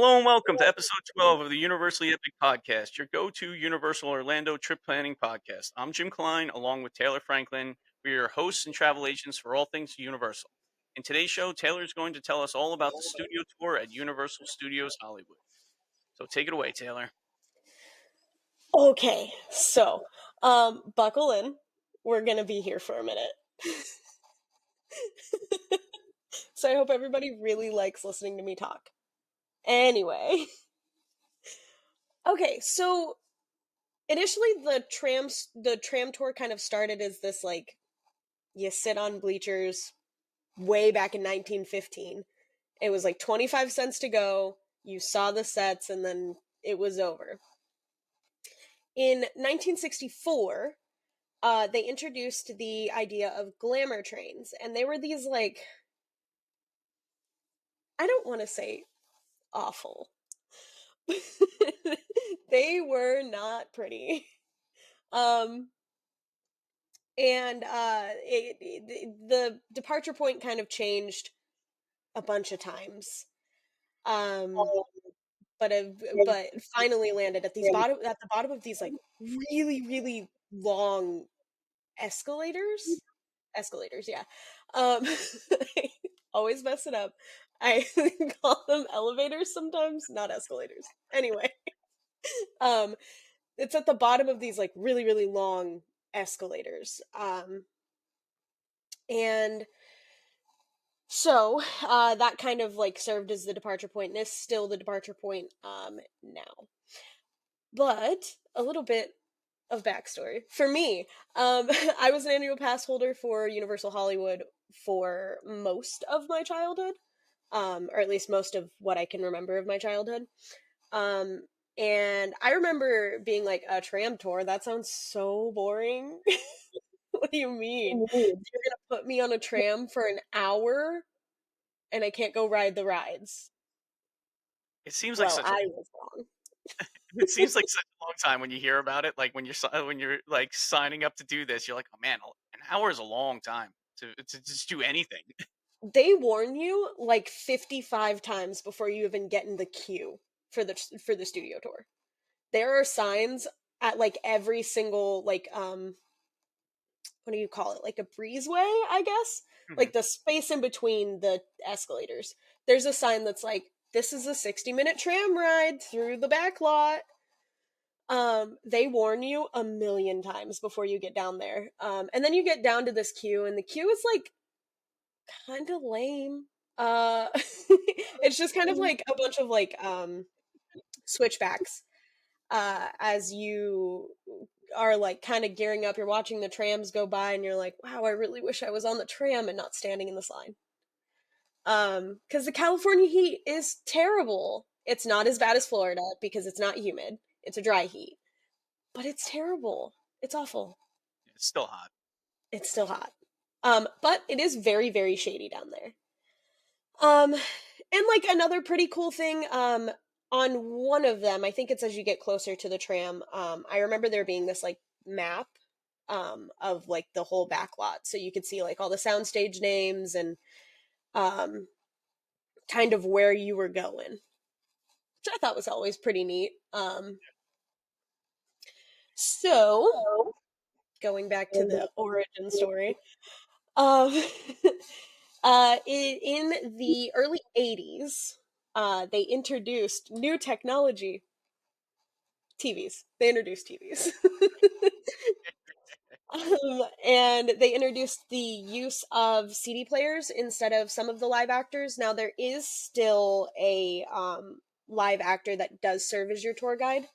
Hello and welcome to episode 12 of the Universally Epic Podcast, your go to Universal Orlando trip planning podcast. I'm Jim Klein, along with Taylor Franklin. We're your hosts and travel agents for all things Universal. In today's show, Taylor is going to tell us all about the studio tour at Universal Studios Hollywood. So take it away, Taylor. Okay, so buckle in. We're gonna be here for a minute. So I hope everybody really likes listening to me talk. Anyway, okay, so initially the tram tour kind of started as this like you sit on bleachers way back in 1915. It was like 25 cents to go. You saw the sets and then it was over. In 1964, they introduced the idea of glamour trains, and they were these like, I don't want to say awful. They were not pretty. Um, and the departure point kind of changed a bunch of times. Um, but finally landed at the bottom of these like really really long escalators. Escalators, yeah. I always mess it up. I call them elevators sometimes, not escalators. Anyway, um, it's at the bottom of these like really, really long escalators. And so that kind of like served as the departure point and is still the departure point now. But a little bit of backstory for me. I was an annual pass holder for Universal Hollywood for most of my childhood, or at least most of what I can remember of my childhood. Um, and I remember being like, a tram tour? That sounds so boring. What do you mean? You're gonna put me on a tram for an hour and I can't go ride the rides? It seems like Well, such a I was wrong. it seems like such a long time when you hear about it. Like when you're like signing up to do this, you're like, oh man, an hour is a long time to just do anything. They warn you like 55 times before you even get in the queue for the studio tour. There are signs at like every single like what do you call it? Like a breezeway, I guess? Mhm. Like the space in between the escalators. There's a sign that's like, this is a 60-minute tram ride through the back lot. They warn you a million times before you get down there. And then you get down to this queue, and the queue is like kind of lame. It's just kind of like a bunch of like switchbacks as you are like kind of gearing up. You're watching the trams go by, and you're like, "Wow, I really wish I was on the tram and not standing in this line." Because the California heat is terrible. It's not as bad as Florida because it's not humid. It's a dry heat, but it's terrible. It's awful. It's still hot. It's still hot. But it is very, very shady down there. And like another pretty cool thing, on one of them, I think it's as you get closer to the tram, I remember there being this like map, of like the whole back lot. So you could see like all the soundstage names and, um, kind of where you were going, which I thought was always pretty neat. So going back to the origin story, um, in the early 80s, they introduced new technology. TVs. They introduced TVs. And they introduced the use of CD players instead of some of the live actors. Now, there is still a live actor that does serve as your tour guide.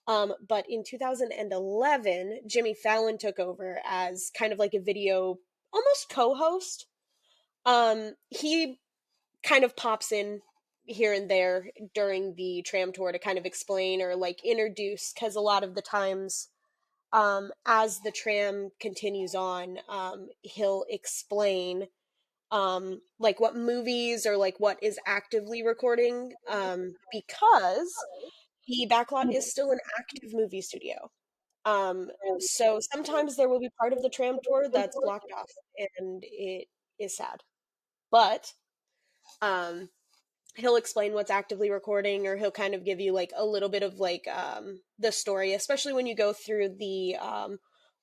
But in 2011, Jimmy Fallon took over as kind of like a video, almost co host. He kind of pops in here and there during the tram tour to kind of explain or like introduce, because a lot of the times, as the tram continues on, he'll explain like what movies or like what is actively recording, because the backlot is still an active movie studio. So sometimes there will be part of the tram tour that's blocked off, and it is sad. But um he'll explain what's actively recording, or he'll kind of give you like a little bit of like the story, especially when you go through the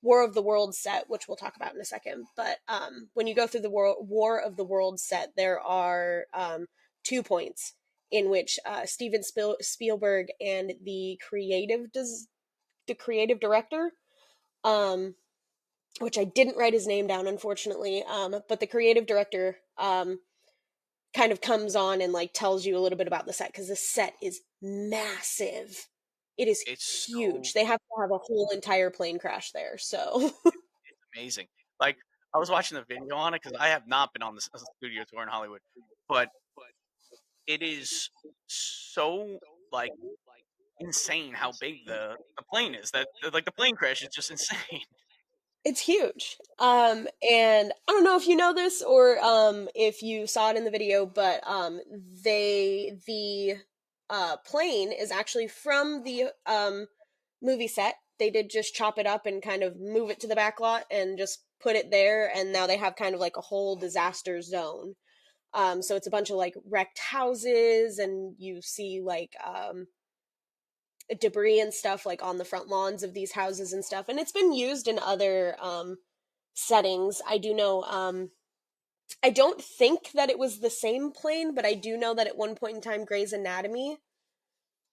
War of the Worlds set, which we'll talk about in a second. But when you go through the War of the Worlds set, there are 2 points in which Steven Spielberg and the creative director, um, which I didn't write his name down, unfortunately, but the creative director kind of comes on and like tells you a little bit about the set, because the set is massive. It is It's huge. so They have to have a whole entire plane crash there. So amazing. Like, I was watching the video on it because I have not been on this studio tour in Hollywood, but it is so, like, insane how big the plane is. Like, the plane crash is just insane. it's huge. And I don't know if you know this, or if you saw it in the video, but the plane is actually from the movie set. They did just chop it up and kind of move it to the back lot and just put it there, and now they have kind of like a whole disaster zone. So it's a bunch of like wrecked houses, and you see like debris and stuff like on the front lawns of these houses and stuff. And it's been used in other settings. I do know. I don't think that it was the same plane, but I do know that at one point in time, Grey's Anatomy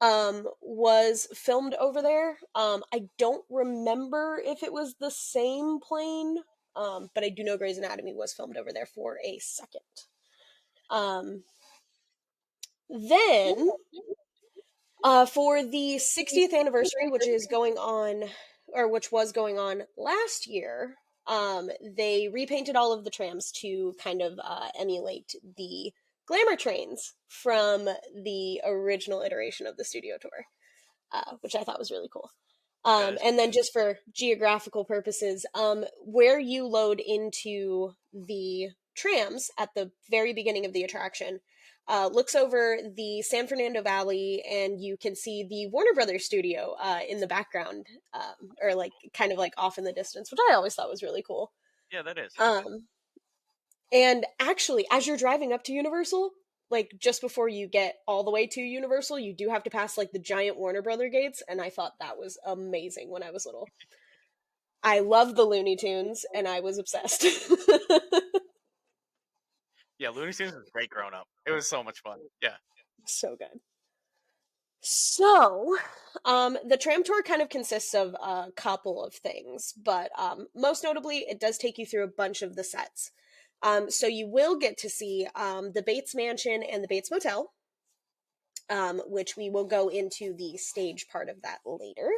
was filmed over there. I don't remember if it was the same plane, but I do know Grey's Anatomy was filmed over there for a second. Um, then for the 60th anniversary, which is going on, or which was going on last year, they repainted all of the trams to kind of emulate the glamour trains from the original iteration of the studio tour, which I thought was really cool. That is And then just for geographical purposes, where you load into the trams at the very beginning of the attraction looks over the San Fernando Valley, and you can see the Warner Brothers studio in the background, or like kind of like off in the distance, which I always thought was really cool. yeah, that is. Um, and actually, as you're driving up to Universal, like just before you get all the way to Universal, you do have to pass like the giant Warner Brother gates, and I thought that was amazing when I was little. I love the Looney Tunes, and I was obsessed. Yeah, Looney Tunes was great growing up. It was so much fun. Yeah. So good. So, the tram tour kind of consists of a couple of things, but most notably, it does take you through a bunch of the sets. So you will get to see the Bates Mansion and the Bates Motel, which we will go into the stage part of that later.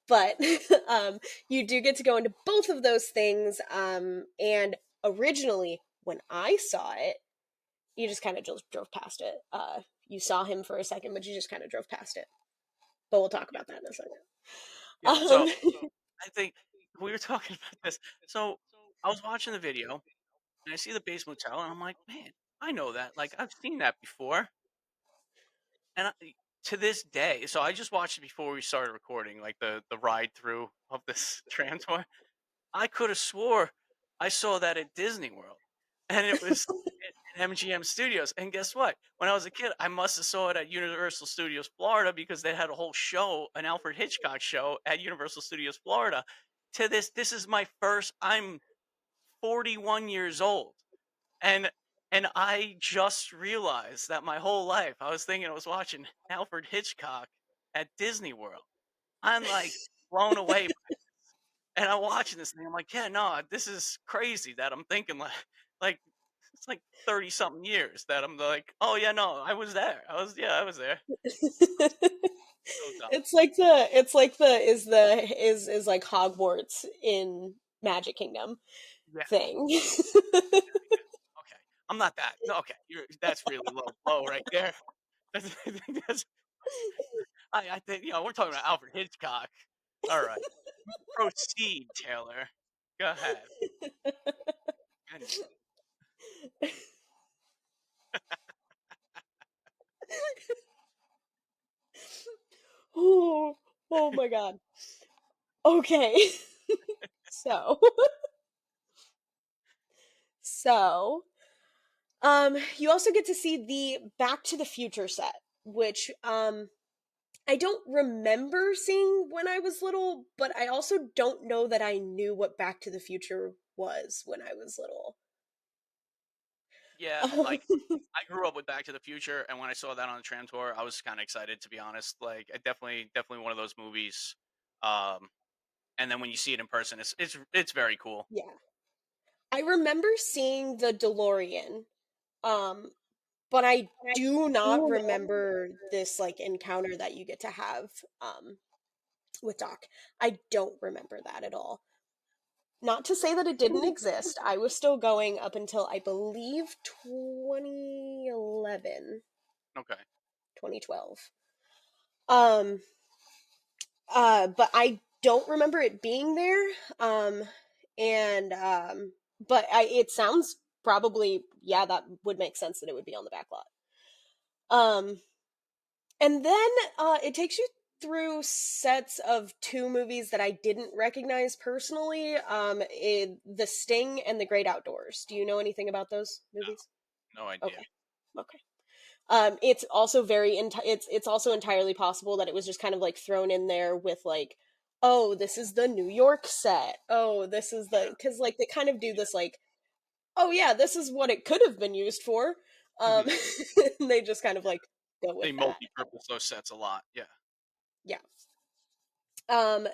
But you do get to go into both of those things. And originally, when I saw it, you just kind of just drove past it. You saw him for a second, but you just kind of drove past it. But we'll talk Yeah. about that in a second. Yeah. So Um, I think we were talking about this. So I was watching the video and I see the base motel and I'm like, man, I know that. Like, I've seen that before. And to this day, so I just watched it before we started recording, like the ride through of this tram tour. I could have swore I saw that at Disney World, and it was at MGM Studios. And guess what? When I was a kid, I must have saw it at Universal Studios Florida because they had a whole show, an Alfred Hitchcock show at Universal Studios Florida. This is my first. I'm 41 years old, and I just realized that my whole life I was thinking I was watching Alfred Hitchcock at Disney World. I'm like blown away, and I'm watching this thing. I'm like, yeah, no, this is crazy that I'm thinking like it's like 30 something years that I'm like, oh yeah, no, I was there. I was there. So dumb. it's like the is like Hogwarts in Magic Kingdom Yeah. thing. Okay. I'm not that. No, okay. That's really low blow right there. I think that's I think we're talking about Alfred Hitchcock. All right. Proceed, Taylor. Go ahead. Goodness. Oh, oh my god. Okay. So, so You also get to see the Back to the Future set, which I don't remember seeing when I was little, but I also don't know that I knew what Back to the Future was when I was little. Yeah, like I grew up with Back to the Future, and when I saw that on the tram tour, I was kind of excited to be honest. Like, I definitely one of those movies. Um, and then when you see it in person, it's very cool. Yeah. I remember seeing the DeLorean, um, but I do not remember this like encounter that you get to have with Doc. I don't remember that at all. Not to say that it didn't exist. I was still going up until I believe 2011, Okay, 2012. Um but I don't remember it being there. And but it sounds probably, yeah, that would make sense that it would be on the back lot. Um and then it takes you through sets of two movies that I didn't recognize personally. The Sting and The Great Outdoors. Do you know anything about those movies? no idea. Okay. Okay. It's also it's also entirely possible that it was just kind of like thrown in there with like, oh, this is the New York set. Oh, this is the, Yeah, because like they kind of do this like, oh yeah, this is what it could have been used for. Um, hmm and they just kind of like go they with that. multi-purpose those sets a lot. Yeah. Yeah. Um,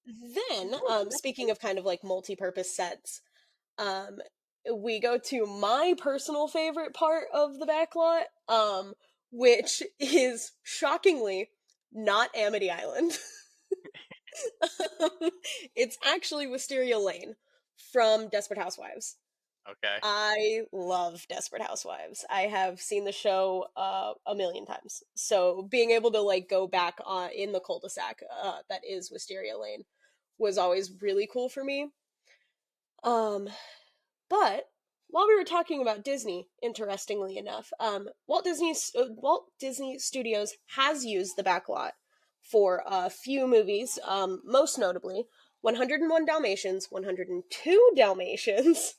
then speaking of kind of like multi-purpose sets, um, we go to my personal favorite part of the backlot, which is shockingly not Amity Island. It's actually Wisteria Lane from Desperate Housewives. Okay. I love Desperate Housewives. I have seen the show a million times. So being able to like go back in the cul-de-sac that is Wisteria Lane was always really cool for me. Um, But while we were talking about Disney, interestingly enough, Walt Disney Studios has used the backlot for a few movies, most notably 101 Dalmatians, 102 Dalmatians,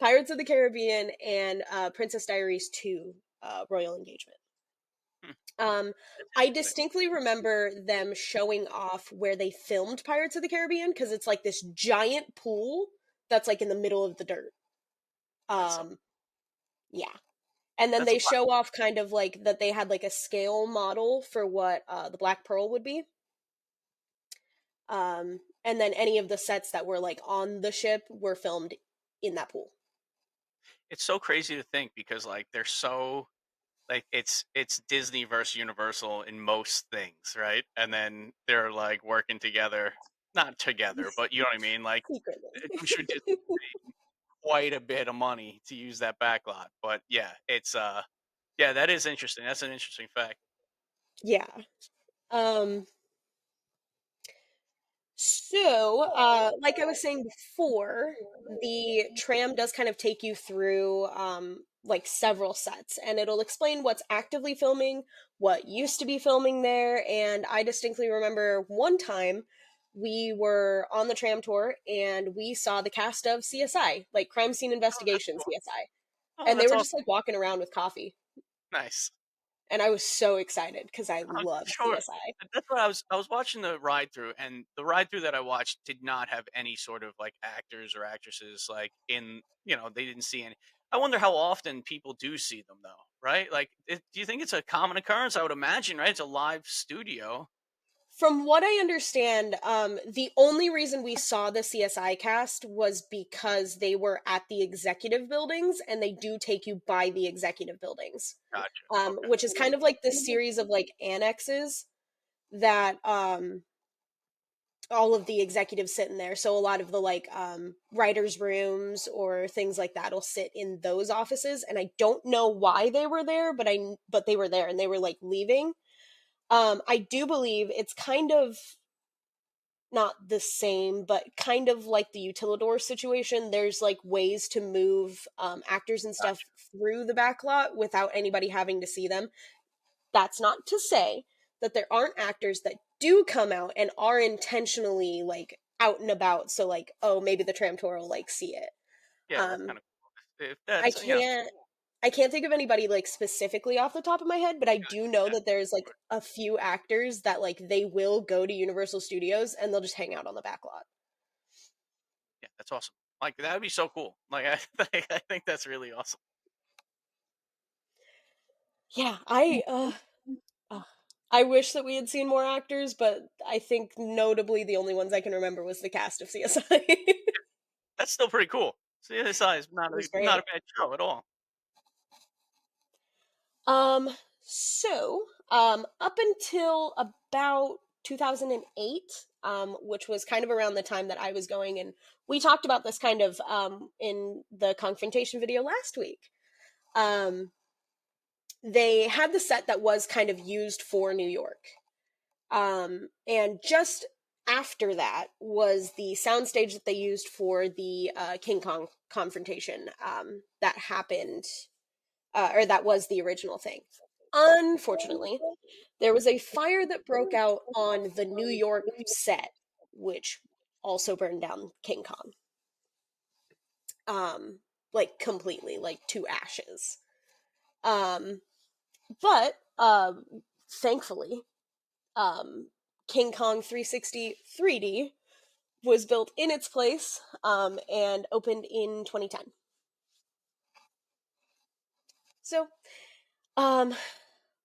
Pirates of the Caribbean, and Princess Diaries 2, Royal Engagement. Hmm, Um, that's I interesting. distinctly remember them showing off where they filmed Pirates of the Caribbean because it's like this giant pool that's like in the middle of the dirt. That's a Um, yeah. And then that's a they lot. show off kind of like that they had like a scale model for what the Black Pearl would be. And then any of the sets that were like on the ship were filmed in that pool. It's so crazy to think because like they're so like it's Disney versus Universal in most things, right? And then they're like working together, not together, but you know what I mean. Like Secretly. I'm sure Disney quite a bit of money to use that backlot, but yeah, it's yeah, that is interesting. That's an interesting fact. Yeah. Um, So, like I was saying before, the tram does kind of take you through like several sets, and it'll explain what's actively filming, what used to be filming there. And I distinctly remember one time we were on the tram tour and we saw the cast of CSI, like Crime Scene Oh, that's Investigation cool. CSI, Oh, and they that's were awesome. just like walking around with coffee, Nice. and I was so excited because I I'm love sure. CSI. That's what I was watching the ride through, and the ride through that I watched did not have any sort of like actors or actresses like in, you know, they didn't see any. I wonder how often people do see them though, right? Like, do you think it's a common occurrence? I would imagine, right? It's a live studio. From what I understand, the only reason we saw the CSI cast was because they were at the executive buildings, and they do take you by the executive buildings, Gotcha. Okay. which is kind of like this series of like annexes that all of the executives sit in there. So a lot of the like writers' rooms or things like that will sit in those offices, and I don't know why they were there, but they were there and they were like leaving. I do believe it's kind of not the same, but kind of like the Utilidor situation. There's like ways to move actors and stuff Gotcha. through the backlot without anybody having to see them. That's not to say that there aren't actors that do come out and are intentionally like out and about. So like, oh, maybe the tram tour will like see it. Yeah, that's Um, kind of cool. If I that's, you know, can't. I can't think of anybody like specifically off the top of my head, but I do know Yeah, that there's like a few actors that like they will go to Universal Studios and they'll just hang out on the back lot. yeah, that's awesome. Like that would be so cool. Like I think that's really awesome. Yeah, uh, I wish that we had seen more actors, but I think notably the only ones I can remember was the cast of CSI. It That's still pretty cool. CSI is not was not great. a bad show at all. Um, up until about 2008, which was kind of around the time that I was going, and we talked about this kind of in the confrontation video last week. Um, they had the set that was kind of used for New York. And just after that was the soundstage that they used for the King Kong confrontation that happened, or that was the original thing. Unfortunately, there was a fire that broke out on the New York set, which also burned down King Kong. Um, like completely, like to ashes. Um, but thankfully, um, King Kong 360 3D was built in its place and opened in 2010. So, um,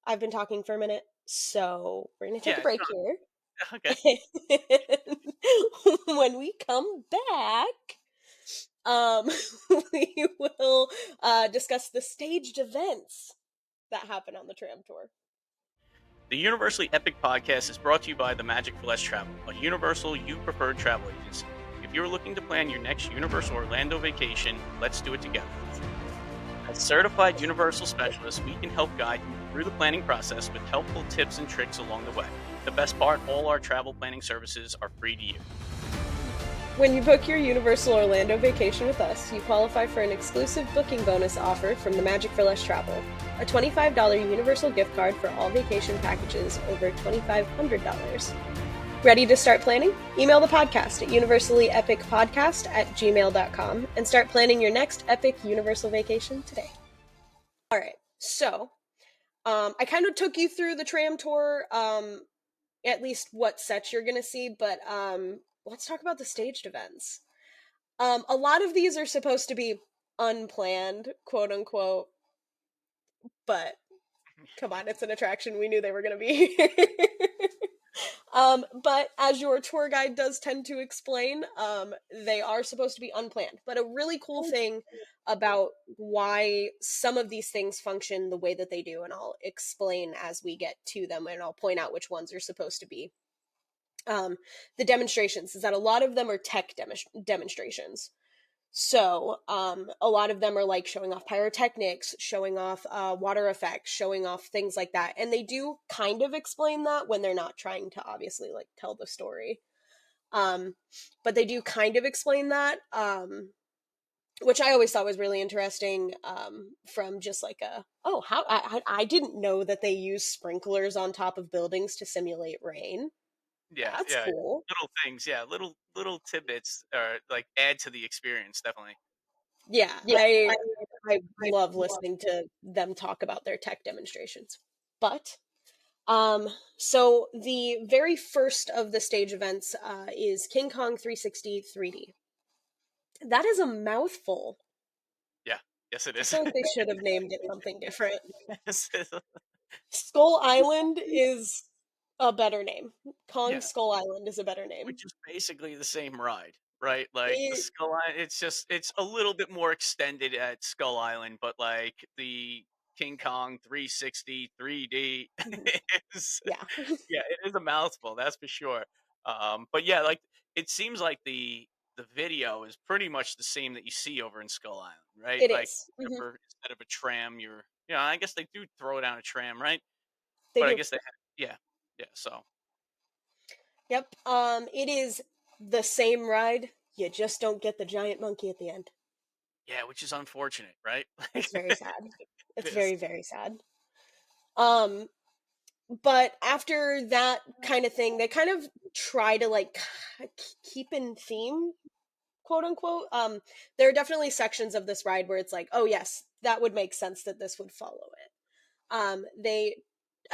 I've been talking for a minute, so we're gonna take a Yeah. break here. Okay. When we come back, um, we will discuss the staged events that happen on the tram tour. The Universally Epic Podcast is brought to you by the Magic for Less Travel, a Universal you preferred travel agency. If you're looking to plan your next Universal Orlando vacation, let's do it together. As certified Universal specialists, we can help guide you through the planning process with helpful tips and tricks along the way. The best part, all our travel planning services are free to you. When you book your Universal Orlando vacation with us, you qualify for an exclusive booking bonus offer from the Magic for Less Travel, a $25 Universal gift card for all vacation packages over $2,500. Ready to start planning? Email the podcast at universallyepicpodcast@gmail.com and start planning your next epic Universal vacation today. All right, so I kind of took you through the tram tour, at least what sets you're going to see, but let's talk about the staged events. A lot of these are supposed to be unplanned, quote unquote, but come on, it's an attraction. We knew they were going to be here. But as your tour guide does tend to explain, they are supposed to be unplanned. But a really cool thing about why some of these things function the way that they do, and I'll explain as we get to them, and I'll point out which ones are supposed to be. The demonstrations is that a lot of them are tech demonstrations. So, a lot of them are like showing off pyrotechnics, showing off water effects, showing off things like that. And they do kind of explain that when they're not trying to obviously like tell the story. Um, but they do kind of explain that, which I always thought was really interesting. From just like oh, how I didn't know that they use sprinklers on top of buildings to simulate rain. Yeah, That's yeah. cool. Little things, yeah. Little tidbits are like add to the experience, definitely. Yeah, I love listening to them talk about their tech demonstrations. But so the very first of the stage events is King Kong 360 3D. That is a mouthful. Yeah. Yes, it I is. feel like they should have named it something different. Yes, Skull Island is a better name. Kong yeah. Skull Island is a better name. Which is basically the same ride, right? Like the It, Skull Island, it's a little bit more extended at Skull Island, but like the King Kong 360 3D mhm, is, yeah, yeah, it is a mouthful, that's for sure. But yeah, like it seems like the video is pretty much the same that you see over in Skull Island, right? it Like is. instead of a tram, I guess they do throw down a tram, right? They But I do. guess yeah, yeah. So Yep. It is the same ride. You just don't get the giant monkey at the end. yeah, which is unfortunate, right? It's very sad. It It's is. very, very sad. Um, but after that kind of thing, they kind of try to like keep in theme, quote unquote. There are definitely sections of this ride where it's like, oh yes, that would make sense that this would follow it. They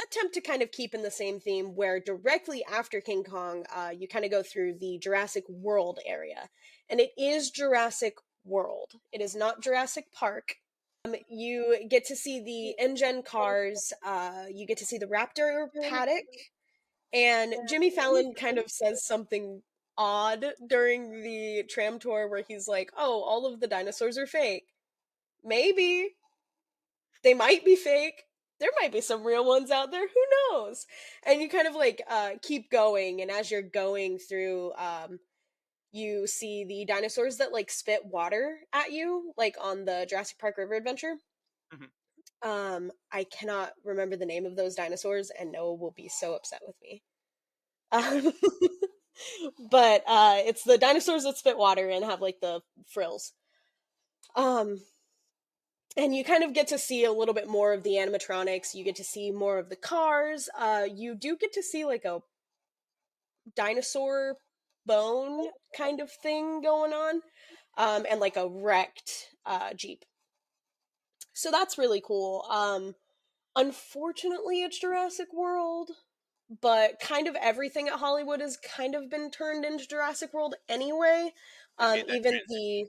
attempt to kind of keep in the same theme where directly after King Kong, you kind of go through the Jurassic World area. And it is Jurassic World, it is not Jurassic Park. You get to see the engine cars, you get to see the raptor paddock, and Jimmy Fallon kind of says something odd during the tram tour where he's like, "Oh, all of the dinosaurs are fake." Maybe they might be fake. There might be some real ones out there. Who knows? And you kind of like keep going, and as you're going through, you see the dinosaurs that like spit water at you, like on the Jurassic Park River Adventure. Mhm. I cannot remember the name of those dinosaurs, and Noah will be so upset with me. Yeah. Um, but it's the dinosaurs that spit water and have like the frills. Um, and you kind of get to see a little bit more of the animatronics. You get to see more of the cars. You do get to see like a dinosaur bone kind of thing going on, and like a wrecked Jeep. So that's really cool. Unfortunately, it's Jurassic World, but kind of everything at Hollywood has kind of been turned into Jurassic World anyway. They made that Even transition. the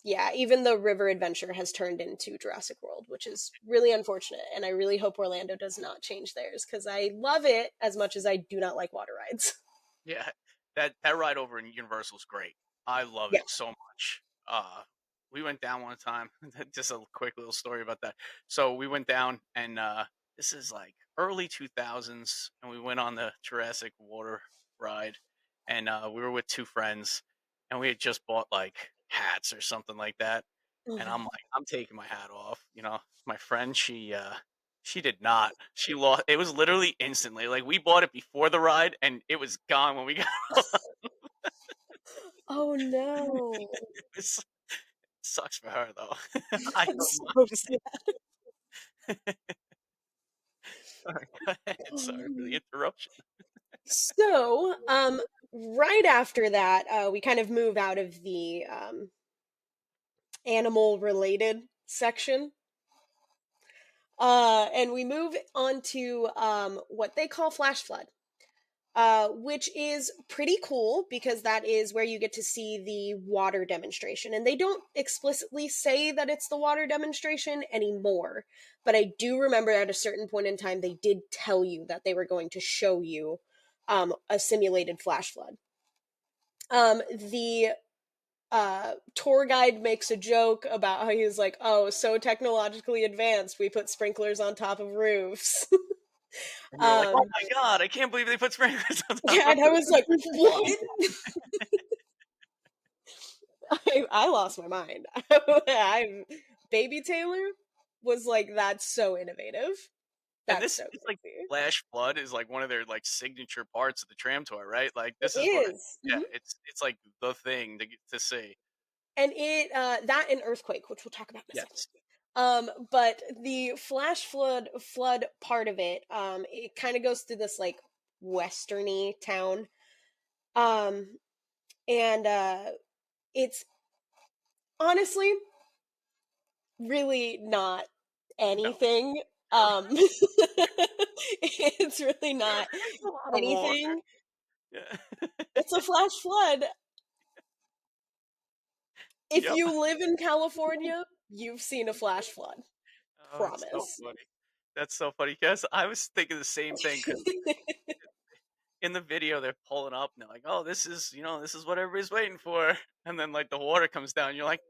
Yeah, even the river adventure has turned into Jurassic World, which is really unfortunate. And I really hope Orlando does not change theirs because I love it as much as I do not like water rides. Yeah, that ride over in Universal's great. I love Yeah. it so much. We went down one time. Just a quick little story about that. So we went down, and this is like early 2000s, and we went on the Jurassic Water ride, and we were with two friends, and we had just bought like hats or something like that. And I'm Mhm. like, I'm taking my hat off. My friend, she did not. She lost. It was literally instantly. Like we bought it before the ride, and it was gone when we got. Oh no. It sucks for her though. I That's don't so sad. mind. Sorry, go ahead. Sorry for the interruption. So, right after that, we kind of move out of the animal related section. And we move on to what they call flash flood. Which is pretty cool because that is where you get to see the water demonstration. And they don't explicitly say that it's the water demonstration anymore, but I do remember at a certain point in time they did tell you that they were going to show you a simulated flash flood. The tour guide makes a joke about how he's like, "Oh, so technologically advanced, we put sprinklers on top of roofs." And you were like, "Oh um, my god, I can't believe they put sprinklers on top yeah, of and I was like, "What?" I lost my mind. Baby Taylor was like, "That's so innovative. And That's this so is like crazy." flash flood is like one of their like signature parts of the tram tour, right? Like It this is what it is. yeah, Mhm. it's like the thing to see. And it that and earthquake, which we'll talk about in a second. Yes. But the flash flood part of it, it kind of goes through this like westerny town, um, and it's honestly really not No. anything. It's really not It's a lot of water. anything. Yeah. It's a flash flood. If Yep. you live in California, you've seen a flash flood. Oh, that's so Promise. funny. That's so funny. Guess I was thinking the same thing because in the video they're pulling up and they're like, "Oh, this is what everybody's waiting for," and then like the water comes down. You're like,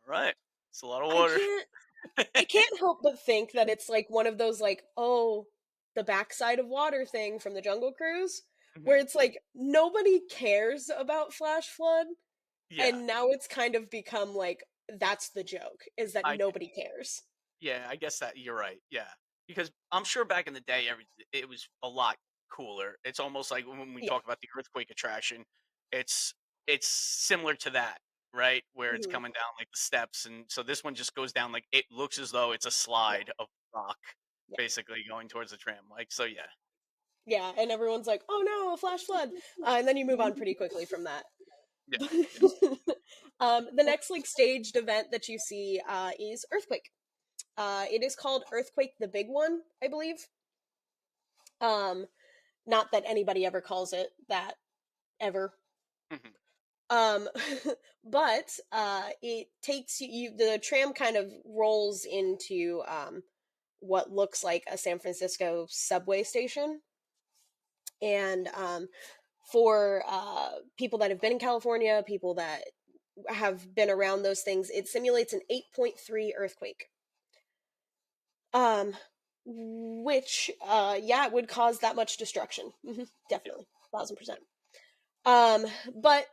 "All right, it's a lot of I water." can't I can't help but think that it's like one of those like, oh, the backside of water thing from the Jungle Cruise, where Mhm. it's like nobody cares about flash flood, Yeah, and now it's kind of become like that's the joke is that I nobody cares. yeah, I guess that you're right. Yeah, because I'm sure back in the day, it was a lot cooler. It's almost like when we Yeah. talk about the earthquake attraction, it's it's similar to that, right? Where it's Mhm. coming down like the steps, and so this one just goes down like it looks as though it's a Yeah. slide of rock, Yeah. basically going towards the tram. Like so, yeah, Yeah, and everyone's like, "Oh no, a flash flood," and then you move on pretty quickly from that. yeah, yeah. The next like staged event that you see is Earthquake. It is called Earthquake the Big One, I believe. Um, Not that anybody ever calls it that ever. Mhm. Um, but it takes the tram kind of rolls into what looks like a San Francisco subway station. And for people that have been in California, people that have been around those things, it simulates an 8.3 earthquake. Um, which, yeah, would cause that much destruction. Yeah. Definitely, 1000%. Yeah. But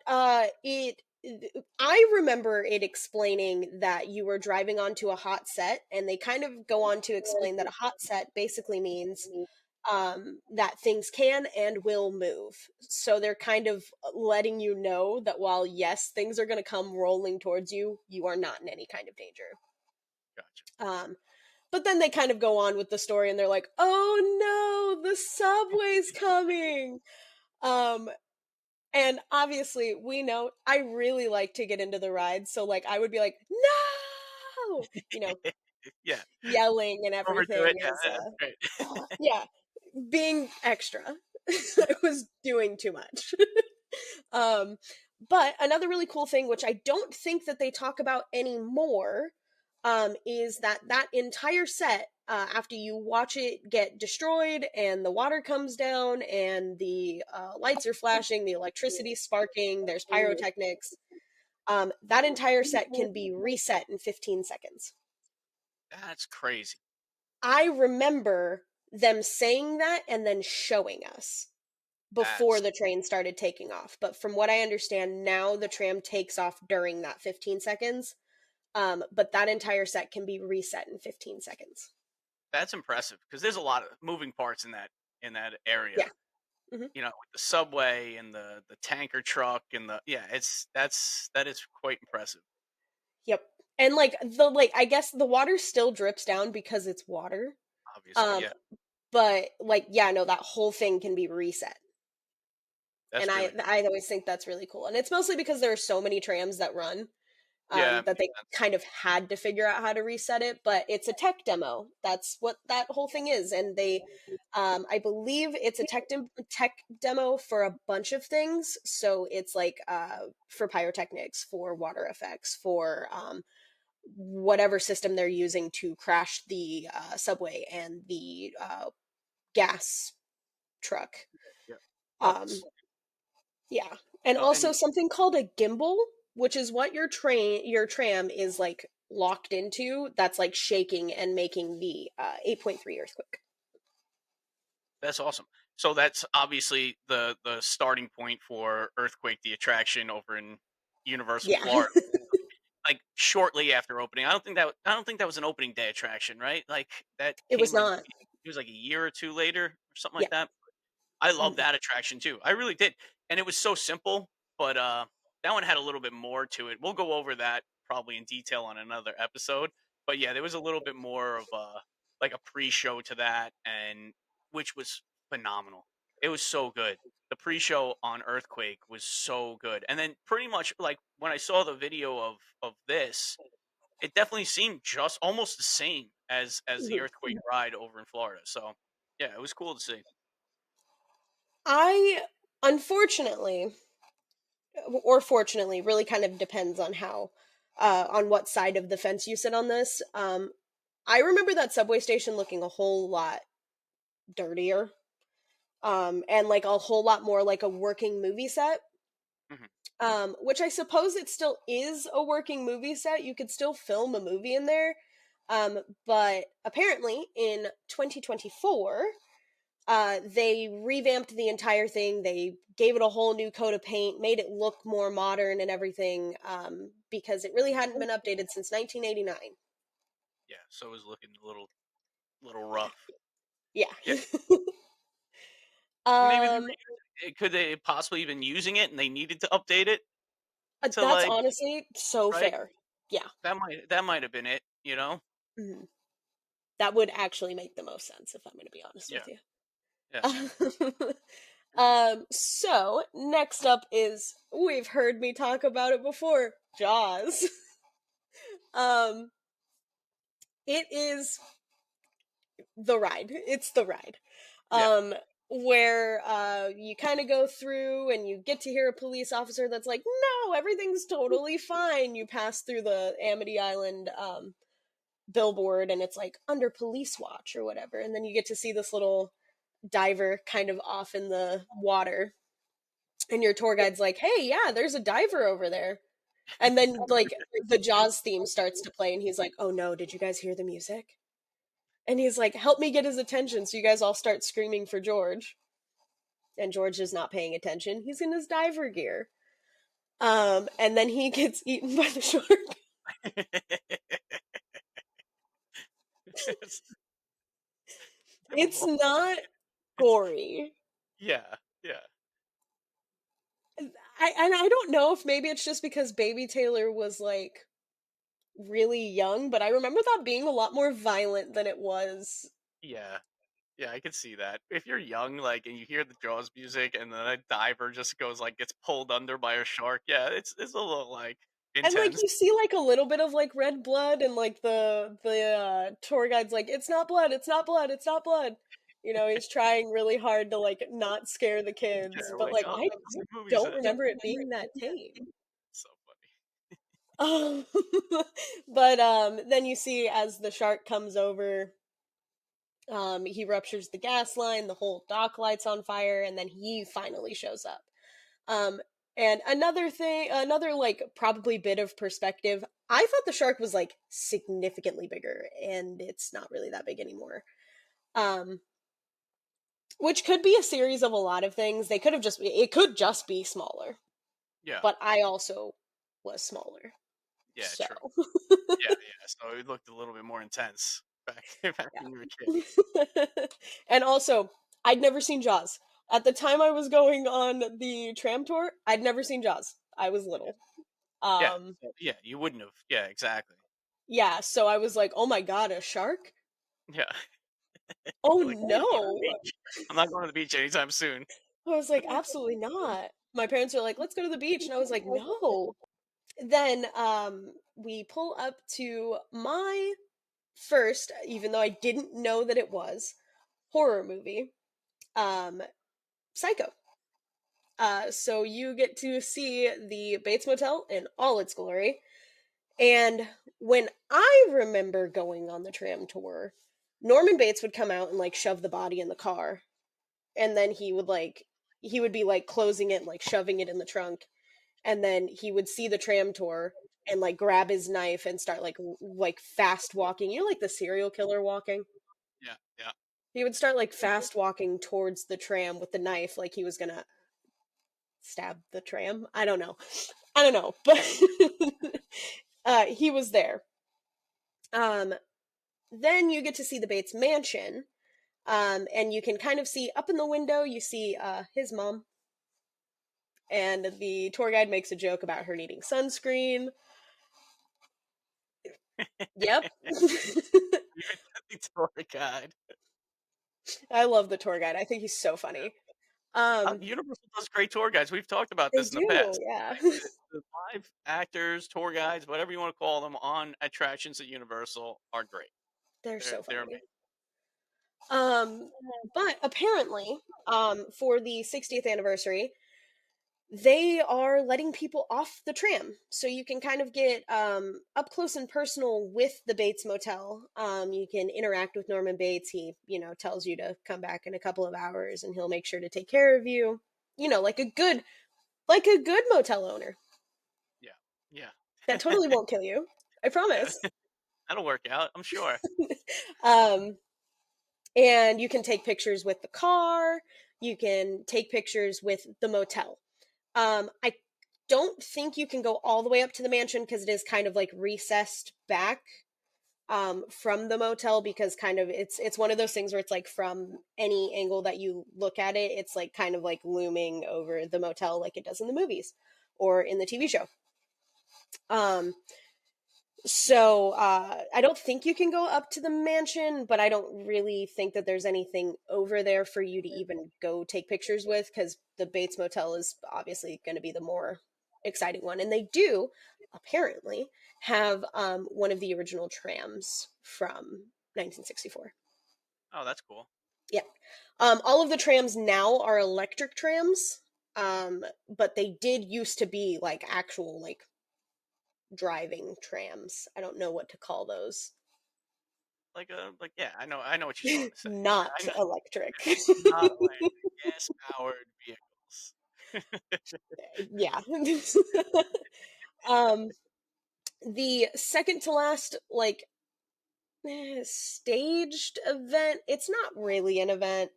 I remember it explaining that you were driving onto a hot set, and they kind of go on to explain that a hot set basically means that things can and will move. So they're kind of letting you know that while, yes, things are going to come rolling towards you, you are not in any kind of danger. Gotcha. Um, but then they kind of go on with the story and they're like, oh no, the subway's coming. Um, and obviously, we know I really like to get into the ride. So, like, I would be like, no, Yeah. yelling and Overdo everything it. Yeah, is, that's great. yeah, being extra. I was doing too much. um, but another really cool thing, which I don't think that they talk about anymore, is that entire set, after you watch it get destroyed and the water comes down and the lights are flashing, the electricity sparking, there's pyrotechnics, that entire set can be reset in 15 seconds. That's crazy. I remember them saying that and then showing us before That's the train started taking off. But from what I understand, now the tram takes off during that 15 seconds. But that entire set can be reset in 15 seconds. that's impressive because there's a lot of moving parts in that area. Yeah. Hmm. With the subway and the tanker truck and the yeah, that is quite impressive. Yep. And like I guess the water still drips down because it's water. Obviously, Um, yeah, but like yeah, no, that whole thing can be reset. And that's really I always think that's really cool. And it's mostly because there are so many trams that run, yeah, it that makes they sense. kind of had to figure out how to reset it, but it's a tech demo. That's what that whole thing is. And they, I believe it's a tech demo for a bunch of things. So it's like for pyrotechnics, for water effects, for whatever system they're using to crash the subway and the gas truck. Yeah. Oh, Um, yeah, and so also and something called a gimbal, which is what your tram is like locked into. That's like shaking and making the 8.3 earthquake. that's awesome. So that's obviously the starting point for Earthquake, the attraction over in Universal Yeah, Florida. Like shortly after opening, I don't think that was an opening day attraction, right? Like that it was came not. it was like a year or two later or something Yeah. like that. I love Mhm. that attraction too. I really did. And it was so simple, but that one had a little bit more to it. We'll go over that probably in detail on another episode. But yeah, there was a little bit more of a like a pre-show to that and which was phenomenal. It was so good. The pre-show on Earthquake was so good. And then pretty much like when I saw the video of this, it definitely seemed just almost the same as the Mhm. Earthquake ride over in Florida. So, yeah, it was cool to see. I unfortunately, or fortunately, really kind of depends on how, on what side of the fence you sit on this. I remember that subway station looking a whole lot dirtier, and like a whole lot more like a working movie set. Mhm. Which I suppose it still is a working movie set. You could still film a movie in there. But apparently in 2024, they revamped the entire thing. They gave it a whole new coat of paint, made it look more modern and everything, because it really hadn't been updated since 1989. Yeah, so it was looking a little Yeah. rough. Yeah, Yeah. maybe they were um, could they possibly even using it and they needed to update it to, that's like honestly so right? fair. Yeah. That might have been it, you know? Mhm. That would actually make the most sense if I'm going to be honest Yeah, with you. yes. So next up is, we've heard me talk about it before, Jaws. um, it is the ride. It's the ride. Yeah. Um, where you kind of go through and you get to hear a police officer that's like, "No, everything's totally fine." You pass through the Amity Island billboard, and it's like under police watch or whatever, and then you get to see this little diver kind of off in the water, and your tour guide's like, "Hey, yeah, there's a diver over there." And then like the Jaws theme starts to play, and he's like, "Oh no, did you guys hear the music?" And he's like, "Help me get his attention." So you guys all start screaming for George. And George is not paying attention. He's in his diver gear. And then he gets eaten by the shark. It's It's terrible. not It's gory. yeah, yeah, I don't know if maybe it's just because Baby Taylor was like really young, but I remember that being a lot more violent than it was. yeah. Yeah, I could see that. If you're young, like, and you hear the Jaws music, and then a diver just goes like gets pulled under by a shark, yeah, it's a little like And like intense. you see like a little bit of like red blood, and like the tour guide's like, "It's not blood, it's not blood, it's not blood." You know, he's trying really hard to like not scare the Yeah, kids, but like like oh, I it's a movie don't set. remember it being that tame. So funny. Um, but then you see as the shark comes over, he ruptures the gas line, the whole dock lights on fire, and then he finally shows up. Um, and another thing, another like probably bit of perspective, I thought the shark was like significantly bigger, and it's not really that big anymore. Um, which could be a series of a lot of things. They could have just, it could just be smaller, Yeah, but I also was smaller. yeah, So, true. Yeah, yeah. So it looked a little bit more intense back back when you were a kid. and also, I'd never seen Jaws. At the time I was going on the tram tour, I'd never seen Jaws. I was Yeah, little. yeah, Um, so, yeah. You wouldn't have. Yeah, exactly. yeah, so I was like, "Oh my god, a shark? Yeah, Oh you're like, oh, let's go to the no." beach. I'm not going to the beach anytime soon. I was like, "Absolutely not." My parents were like, "Let's go to the beach." And I was like, "No." Then we pull up to my first, even though I didn't know that it was, horror movie, um Psycho. So you get to see the Bates Motel in all its glory. And when I remember going on the tram tour, Norman Bates would come out and like shove the body in the car, and then he would be like closing it and like shoving it in the trunk, and then he would see the tram tour and like grab his knife and start like fast walking, you know, like the serial killer walking. Yeah, yeah. He would start like fast walking towards the tram with the knife, like he was gonna stab the tram. I don't know, but he was there. um then you get to see the Bates mansion, and you can kind of see up in the window, you see his mom, and the tour guide makes a joke about her needing sunscreen. Yep. Even the tour guide. I love the tour guide. I think he's so funny. Um, Universal does great tour guides. We've talked about they this in the do, past. yeah. Like the live actors, tour guides, whatever you want to call them, on attractions at Universal are great. They're so They're funny. Um, but apparently, for the 60th anniversary, they are letting people off the tram, so you can kind of get up close and personal with the Bates Motel. You can interact with Norman Bates. He, you know, tells you to come back in a couple of hours, and he'll make sure to take care of you. You know, like a good motel owner yeah, yeah, that totally won't kill you. I yeah. promise. That'll work out. I'm sure. um, and you can take pictures with the car. You can take pictures with the motel. I don't think you can go all the way up to the mansion because it is kind of like recessed back from the motel, because kind of it's one of those things where it's like from any angle that you look at it, it's like kind of like looming over the motel like it does in the movies or in the TV show. Um, So I don't think you can go up to the mansion, but I don't really think that there's anything over there for you to even go take pictures with, because the Bates Motel is obviously going to be the more exciting one. And they do apparently have one of the original trams from 1964. Oh, that's cool. Yeah. All of the trams now are electric trams, but they did used to be like actual like driving trams. I don't know what to call those. Like yeah, I know what you're trying to say. Not I know electric. not electric, gas powered vehicles. Yeah. um, the second to last, like, staged event, it's not really an event,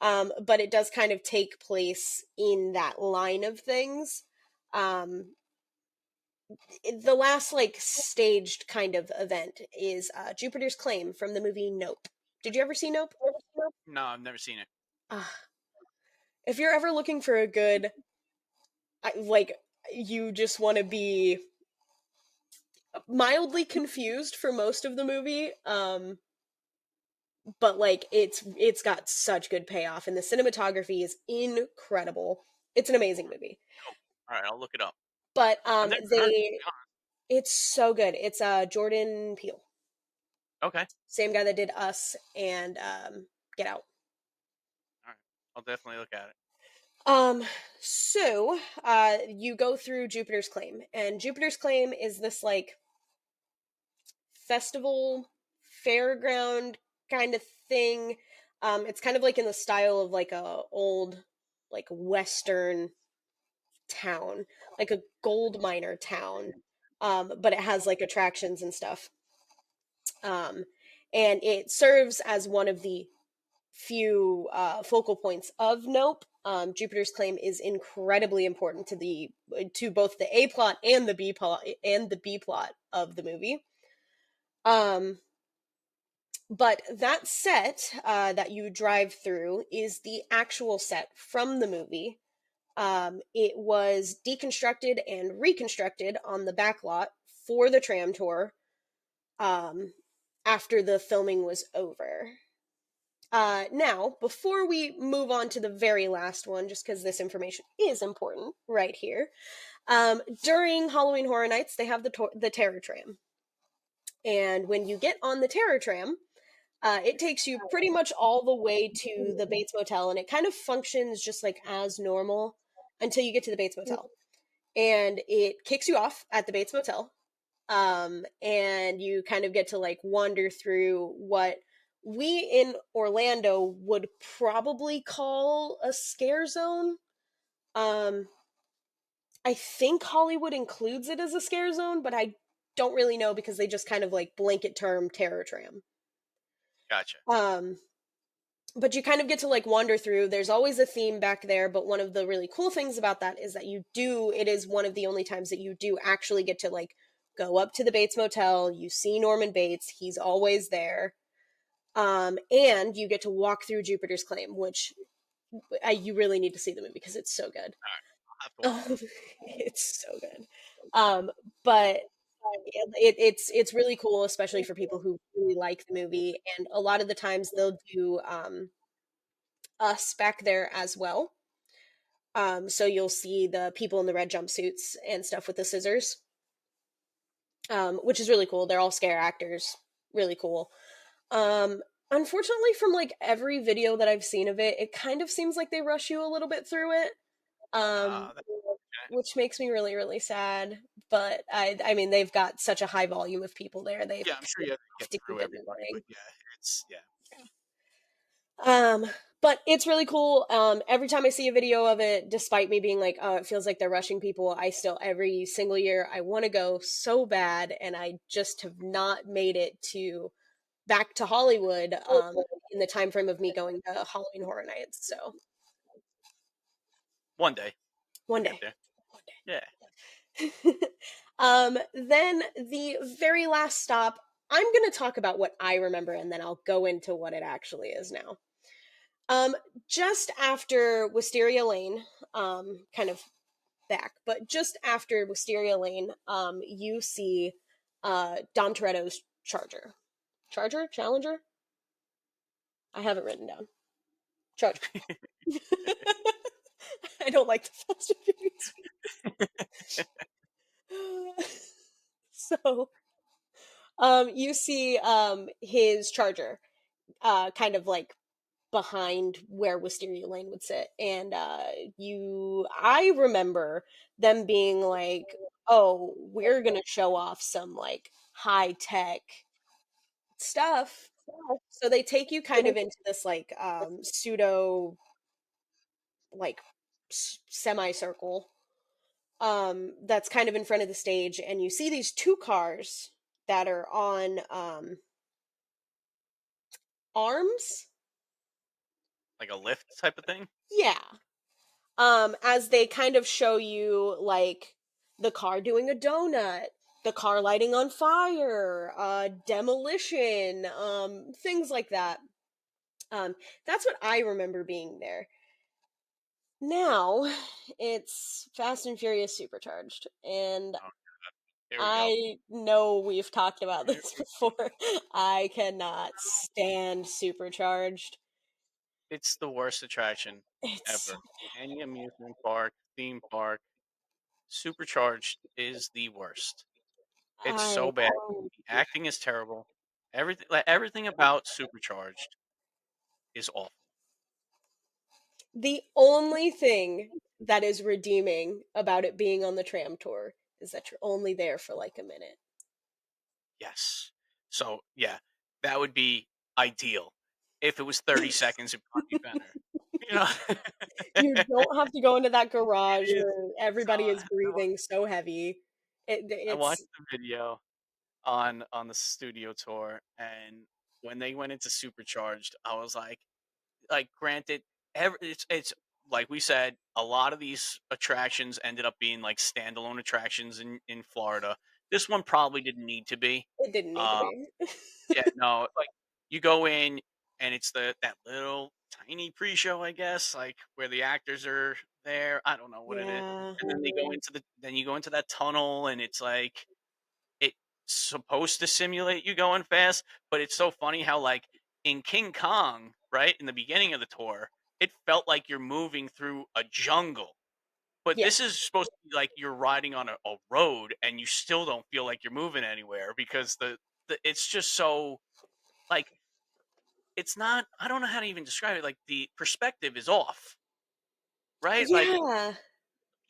but it does kind of take place in that line of things. Um, the last, like, staged kind of event is Jupiter's Claim from the movie Nope. Did you ever see Nope? No, I've never seen it. Uh, if you're ever looking for a good, like, you just want to be mildly confused for most of the movie, but like it's got such good payoff, and the cinematography is incredible. It's an amazing movie. Oh, all right, I'll look it up. But I've never heard of it, to they be honest. it's so good. It's Jordan Peele, Okay, same guy that did Us and Get Out. all right, I'll definitely look at it. Um, so you go through Jupiter's Claim, and Jupiter's Claim is this like festival fairground kind of thing. It's kind of like in the style of like a old like western town, like a gold miner town. But it has like attractions and stuff. Um, and it serves as one of the few focal points of Nope. Jupiter's Claim is incredibly important to both the A plot and the B plot of the movie. Um, But that set that you drive through is the actual set from the movie. It was deconstructed and reconstructed on the back lot for the tram tour um, after the filming was over. Now, before we move on to the very last one, just because this information is important right here, during Halloween Horror Nights, they have the Terror Tram. And when you get on the Terror Tram, it takes you pretty much all the way to the Bates Motel, and it kind of functions just like as normal until you get to the Bates Motel. And it kicks you off at the Bates Motel, and you kind of get to like wander through what we in Orlando would probably call a scare zone. Um, I think Hollywood includes it as a scare zone, but I don't really know because they just kind of like blanket term terror tram. Gotcha. Um, but you kind of get to like wander through. There's always a theme back there, but one of the really cool things about that is that it is one of the only times that you do actually get to like go up to the Bates Motel. You see Norman Bates, he's always there. And you get to walk through Jupiter's Claim, which you really need to see the movie because it's so good. All right, I'll have to watch it. It's so good. But it's really cool, especially for people who really like the movie. And a lot of the times they'll do us back there as well. So you'll see the people in the red jumpsuits and stuff with the scissors, which is really cool. They're all scare actors, really cool. Um, Unfortunately, from like every video that I've seen of it, it kind of seems like they rush you a little bit through it, um, That's okay. which makes me really, really sad. But I mean, they've got such a high volume of people there; they Yeah, I'm sure you have to have get to through keep it everybody, but going. yeah, it's yeah. Um, but it's really cool. Every time I see a video of it, despite me being like, oh, it feels like they're rushing people, I still, every single year, I want to go so bad, and I just have not made it to back to Hollywood in the time frame of me going to Halloween Horror Nights. So One day one you'll get day. there. Yeah. Then the very last stop, I'm going to talk about what I remember, and then I'll go into what it actually is now. Um, just after Wisteria Lane, kind of back, but just after Wisteria Lane, you see Dom Toretto's Charger. Charger? Challenger? I have it written down. Charger. I don't like the Fast and Furious movies. So, you see his Charger kind of like behind where Wisteria Lane would sit. And I remember them being like, oh, we're going to show off some like high tech stuff. So they take you kind of into this like pseudo like semicircle that's kind of in front of the stage, and you see these two cars that are on arms. Like a lift type of thing? Yeah. As they kind of show you like the car doing a donut, the car lighting on fire, demolition, things like that. Um, that's what I remember being there. Now it's Fast and Furious Supercharged, and Oh, here we go. I know we've talked about Here this we before. I cannot stand Supercharged. It's the worst attraction It's ever. Any amusement park, theme park, Supercharged is the worst. It's I so bad. The acting is terrible. Everything about Supercharged is awful. The only thing that is redeeming about it being on the tram tour is that you're only there for like a minute. Yes. So, yeah, that would be ideal. If it was 30 seconds, it'd probably be better. You know? You don't have to go into that garage It's where so everybody is I wa breathing so heavy. I It's watched the video on the studio tour, and when they went into Supercharged, I was like, granted, it's like we said, a lot of these attractions ended up being like standalone attractions in Florida. This one probably didn't need to be. it didn't need to Um, be. yeah, no, like you go in and it's that little tiny pre-show, I guess, like where the actors are there. I don't know what it is, Yeah. and then they go into then you go into that tunnel, and it's like it's supposed to simulate you going fast, but it's so funny how like in King Kong, right, in the beginning of the tour, it felt like you're moving through a jungle. But Yeah. this is supposed to be like you're riding on a road and you still don't feel like you're moving anywhere because the it's just so like it's not I don't know how to even describe it. Like the perspective is off, right? Like Yeah.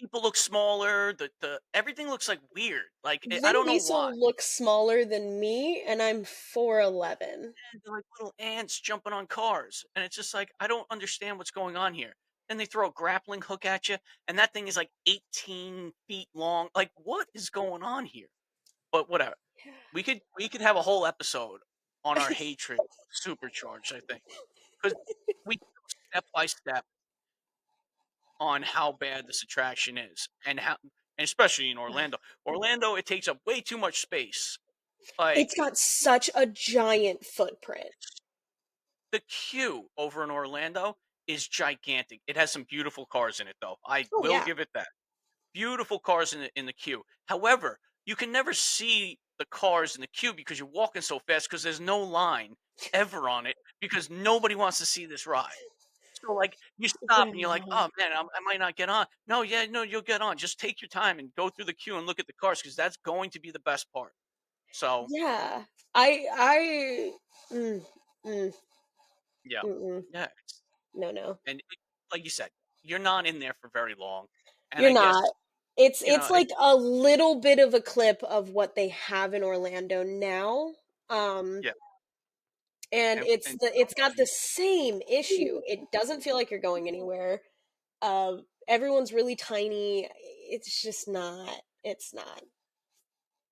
people look smaller, the everything looks like weird. Like I Vin don't know why. Diesel looks smaller than me, and I'm 4'11". And they're like little ants jumping on cars. And it's just like, I don't understand what's going on here. Then they throw a grappling hook at you, and that thing is like 18 feet long. Like, what is going on here? But whatever. We could have a whole episode on our hatred of Supercharged, I think. Because we go step by step on how bad this attraction is and especially in Orlando. Orlando, it takes up way too much space. It's Like got such a giant footprint. the queue over in Orlando is gigantic. It has some beautiful cars in it, though. I Oh will yeah. give it that. Beautiful cars in the queue. However, you can never see the cars in the queue because you're walking so fast because there's no line ever on it because nobody wants to see this ride. So like you stop and you're like, Yeah. oh man, I might not get on. No, yeah, no, you'll get on. Just take your time and go through the queue and look at the cars because that's going to be the best part. So Yeah. I mm, mm, yeah, mm-mm. yeah. No, no. And like you said, you're not in there for very long, and You're I guess, not. It's it like a little bit of a clip of what they have in Orlando now. Um yeah, and it's and it's got the same issue. It doesn't feel like you're going anywhere. Everyone's really tiny. It's just not. It's not.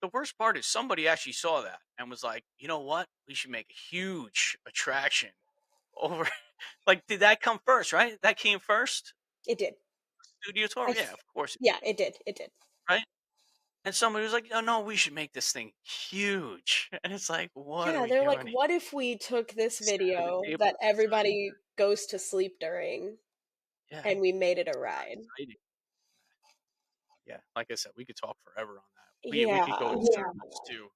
the worst part is somebody actually saw that and was like, "You know what? We should make a huge attraction over." Like, did that come first, right? That came first? It did. Studio Tour? Yeah, of course, Yeah, it did. It did. right? And somebody was like, "Oh, no, we should make this thing huge." And it's like, "What are Yeah, we they're like, doing here?" what if we took this Set at a video table that outside. everybody goes to sleep during Yeah, and we made it a it's not ride? exciting. Yeah, like I said, we could talk forever on that. We could go Yeah. in circles too.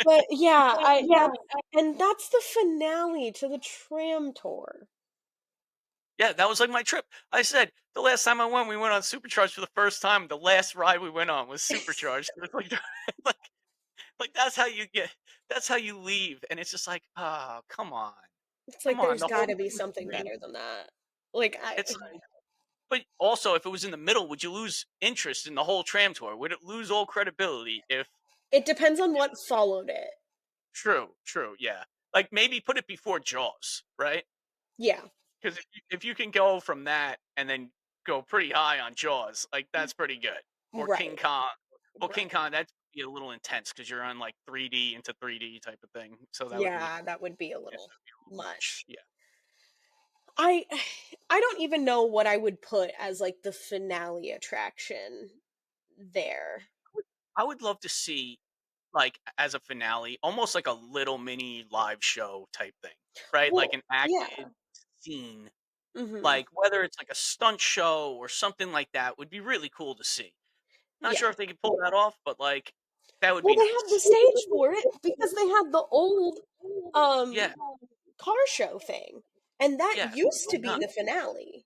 But yeah, I that's and that's the finale to the tram tour. Yeah, that was like my trip. I said the last time I went, we went on Supercharged for the first time. The last ride we went on was Supercharged. It was like, like, like that's how you get. That's how you leave, and it's just like, oh, It's come like on. there's The whole gotta be something experience. better than that. Like I It's but also if it was in the middle, would you lose interest in the whole tram tour? Would it lose all credibility if? it depends on what followed it. True, true, yeah. Like maybe put it before Jaws, right? Yeah. Because if you can go from that and then go pretty high on Jaws, like that's pretty good. Or King Right. Kong. Well, King Right. Kong that's be a little intense because you're on like 3D into 3D type of thing. So that would be Yeah, that would be a yeah, little that'd be a little much. much. Yeah, I I don't even know what I would put as like the finale attraction there. I would love to see like as a finale, almost like a little mini live show type thing, right? Like Well, an yeah. acted scene, Mhm. like whether it's like a stunt show or something like that would be really cool to see. Not Yeah. sure if they could pull that off, but like that would Well, be they have the nice. stage for it because they had the old Yeah, um car show thing. And that yeah. used Why to be not? the finale.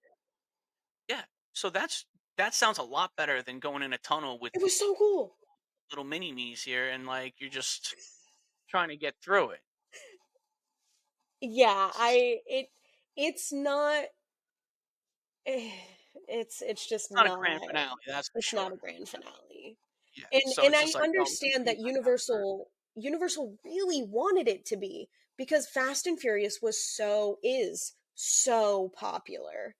Yeah. So that sounds a lot better than going in a tunnel with It was so cool. little mini me's here and like you're just trying to get through it. Yeah, It's it's not it's just not a not grand finale, that's for it's not sure. a grand finale. Yeah. And So and it's I just like, oh, let's understand see that what happens. Universal really wanted it to be because Fast and Furious is so popular.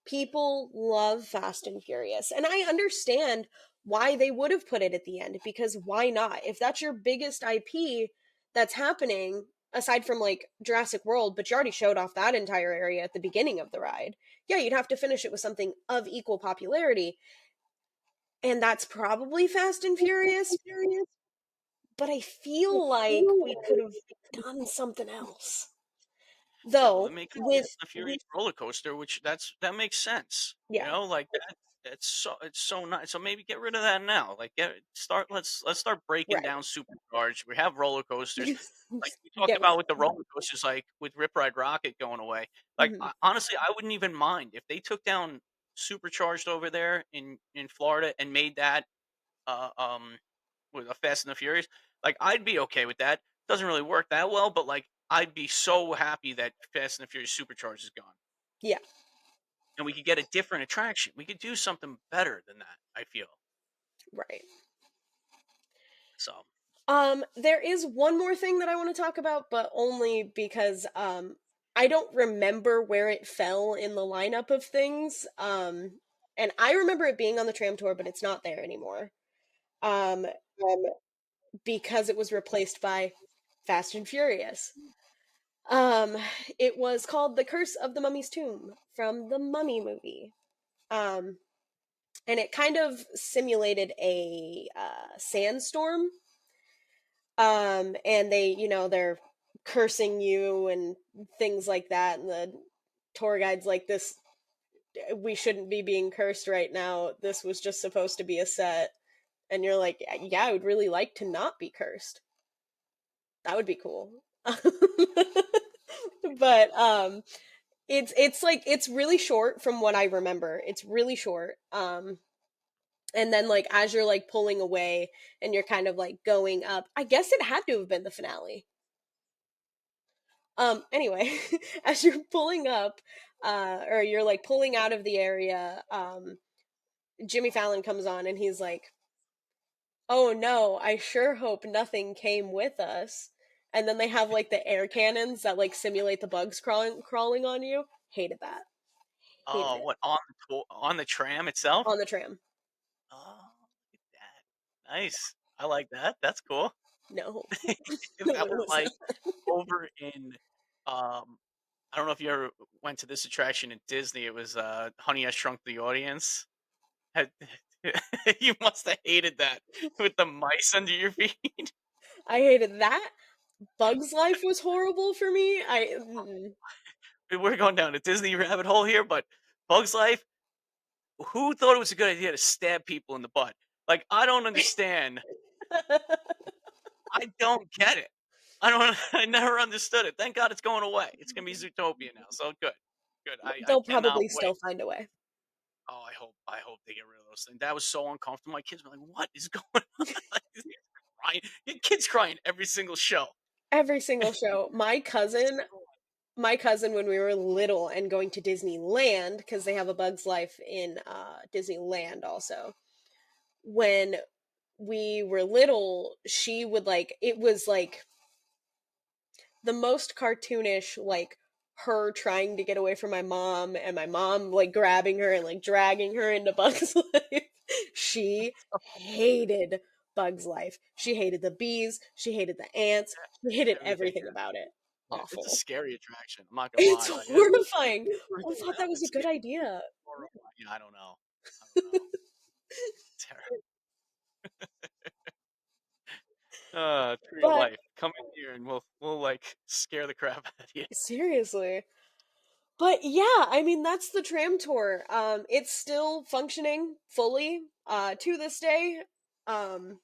People love Fast and Furious. And I understand why they would have put it at the end because why not? If that's your biggest IP that's happening aside from like Jurassic World, but you already showed off that entire area at the beginning of the ride. Yeah, you'd have to finish it with something of equal popularity, and that's probably Fast and Furious, but I feel like we could have done something else. Yeah, well, Though, then make it with, Fast and the Furious roller coaster, which that makes sense. You yeah, know, like that. It's so nice. So maybe get rid of that now. Like get start. Let's start breaking right. down supercharged. We have roller coasters. Like we talked Get rid about of with the roller coasters, like with Rip Ride Rocket going away. it. Like Mhm. honestly, I wouldn't even mind if they took down supercharged over there in Florida and made that uh um with a Fast and the Furious. Like I'd be okay with that. Doesn't really work that well, but like I'd be so happy that Fast and the Furious Supercharged is gone, Yeah, and we could get a different attraction. We could do something better than that. I feel right. so. There is one more thing that I want to talk about, but only because I don't remember where it fell in the lineup of things. And I remember it being on the tram tour, but it's not there anymore. Um, because it was replaced by Fast and Furious. Um, it was called The Curse of the Mummy's Tomb from the Mummy movie. Um, and it kind of simulated a sandstorm. And they're cursing you and things like that. And the tour guide's like, this, we shouldn't be being cursed right now. This was just supposed to be a set. And you're like, yeah, I would really like to not be cursed. That would be cool. But it's like it's really short from what I remember. It's really short. And then like as you're like pulling away and you're kind of like going up, I guess it had to have been the finale. Anyway, as you're pulling up, or you're like pulling out of the area, Jimmy Fallon comes on and he's like, "Oh no, I sure hope nothing came with us." And then they have like the air cannons that like simulate the bugs crawling on you. Hated that. Hated Oh, it. what on the tram itself? On the tram. Oh, look at that. Nice. I like that. That's cool. No. If No, that it was was like not. over in, I don't know if you ever went to this attraction in Disney. It was Honey I Shrunk the Audience. Had you must have hated that with the mice under your feet. I hated that. Bugs Life was horrible for me. We're going down a Disney rabbit hole here, but Bugs Life. who thought it was a good idea to stab people in the butt? Like, I don't understand. I don't get it. I don't I never understood it. Thank God it's going away. It's gonna be Zootopia now, so good. Good. I They'll cannot probably wait. still find a way. Oh, I hope they get rid of those things. That was so uncomfortable. My kids were like, "What is going on?" Like, these kids crying. Your kids crying every single show. Every single show. So My cousin, when we were little and going to Disneyland, because they have a Bug's Life in Disneyland also. When we were little, she would like it was like the most cartoonish, like her trying to get away from my mom and my mom like grabbing her and like dragging her into Bug's Life. She hated Bug's Life. She hated the bees, she hated the ants, she hated everything. everything about it. Yeah, it's a Awful. scary attraction. I'm not gonna It's lie. Like, horrifying. I thought that around was and a good scary. idea. Horrifying. Yeah, I don't know. I don't know. Terror. Tree of But life. Come in here and we'll like scare the crap out of you. seriously. But yeah, I mean that's the tram tour. It's still functioning fully to this day. Um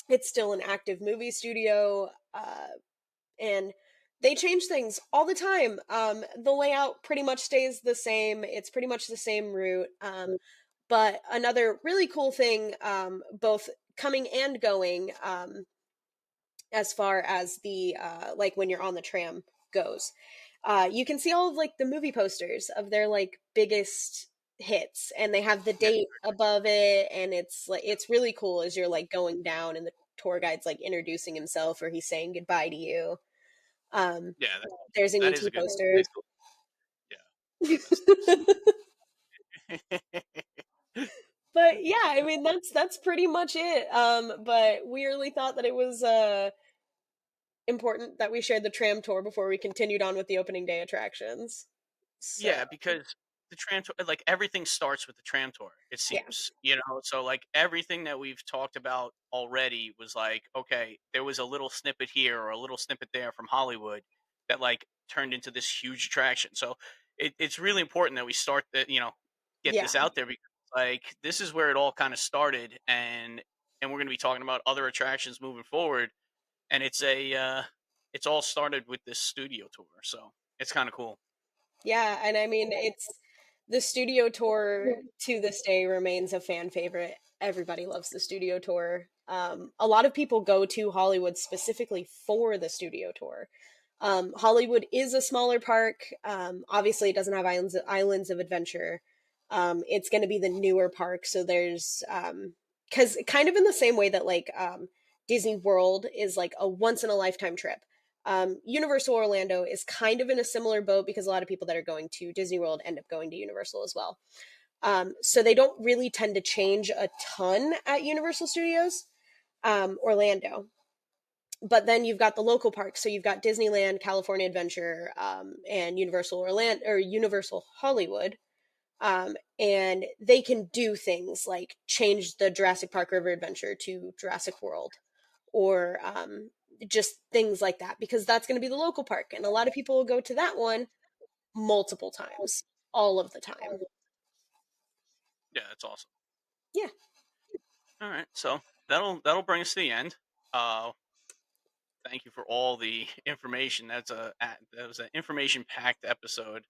it's still an active movie studio and they change things all the time. The layout pretty much stays the same. It's pretty much the same route. But another really cool thing, both coming and going, as far as the like when you're on the tram goes, you can see all of like the movie posters of their like biggest hits, and they have the Yeah, date above it, and it's like it's really cool as you're like going down and the tour guide's like introducing himself or he's saying goodbye to you. um yeah, there's an that is ET a good. poster. Yeah, that's nice. But yeah, I mean that's pretty much it. But we really thought that it was important that we shared the tram tour before we continued on with the opening day attractions. So, Yeah, because the tram tour, like everything starts with the tram tour, it yeah. seems, so like everything that we've talked about already was like, okay, there was a little snippet here or a little snippet there from Hollywood that like turned into this huge attraction. So it's really important that we start that, get Yeah. this out there because like this is where it all kind of started and we're going to be talking about other attractions moving forward and it's all started with this studio tour. So it's kind of cool. Yeah, and I mean it's the studio tour to this day remains a fan favorite. Everybody loves the studio tour. A lot of people go to Hollywood specifically for the studio tour. Hollywood is a smaller park. Obviously, it doesn't have islands of adventure. It's going to be the newer park, so there's because kind of in the same way that like Disney World is like a once in a lifetime trip. Universal Orlando is kind of in a similar boat because a lot of people that are going to Disney World end up going to Universal as well. So they don't really tend to change a ton at Universal Studios Orlando. But then you've got the local parks, so you've got Disneyland, California Adventure, and Universal Orlando or Universal Hollywood, and they can do things like change the Jurassic Park River Adventure to Jurassic World, or just things like that, because that's going to be the local park, and a lot of people will go to that one multiple times, all of the time. Yeah, that's awesome. Yeah. All right, so that'll bring us to the end. Uh, thank you for all the information. That was an information packed episode.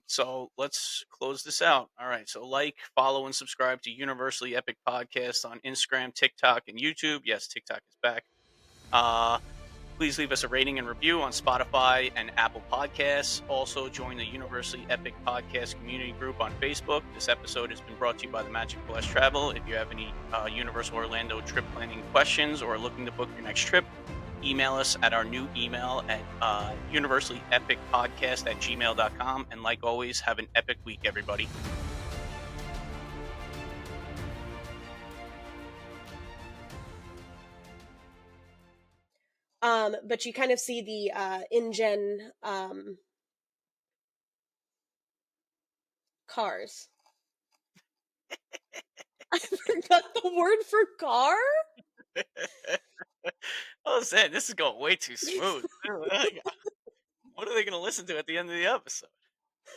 So let's close this out. All right, so like, follow, and subscribe to Universally Epic Podcast on Instagram, TikTok, and YouTube. Yes, TikTok is back. Uh, Please leave us a rating and review on Spotify and Apple Podcasts. Also, join the Universally Epic Podcast community group on Facebook. This episode has been brought to you by the Magic Plus Travel. If you have any Universal Orlando trip planning questions or looking to book your next trip, email us at our new email at universallyepicpodcast@gmail.com. And like always, have an epic week, everybody. But you kind of see the InGen cars. I forgot the word for car. Oh, Zed, this is going way too smooth. What are they going to listen to at the end of the episode?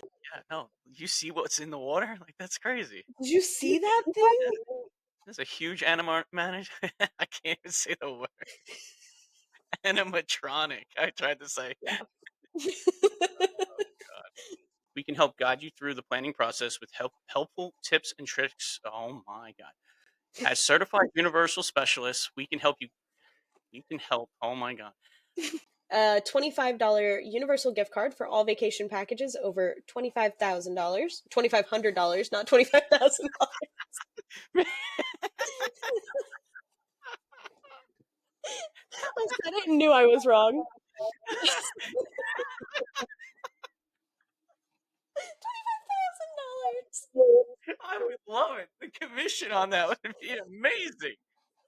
Yeah, no, You see what's in the water? Like, that's crazy. Did you see that thing? There's a huge animatronic. I can't even say the word. Animatronic. I tried to say. Yeah. We can help guide you through the planning process with helpful tips and tricks. Oh my god. As certified universal specialists, we can help you. You can help. Oh my god. A $25 universal gift card for all vacation packages over $25,000. $2,500, not $25,000. I said it and knew I was wrong. $25,000. I would love it. The commission on that would be amazing.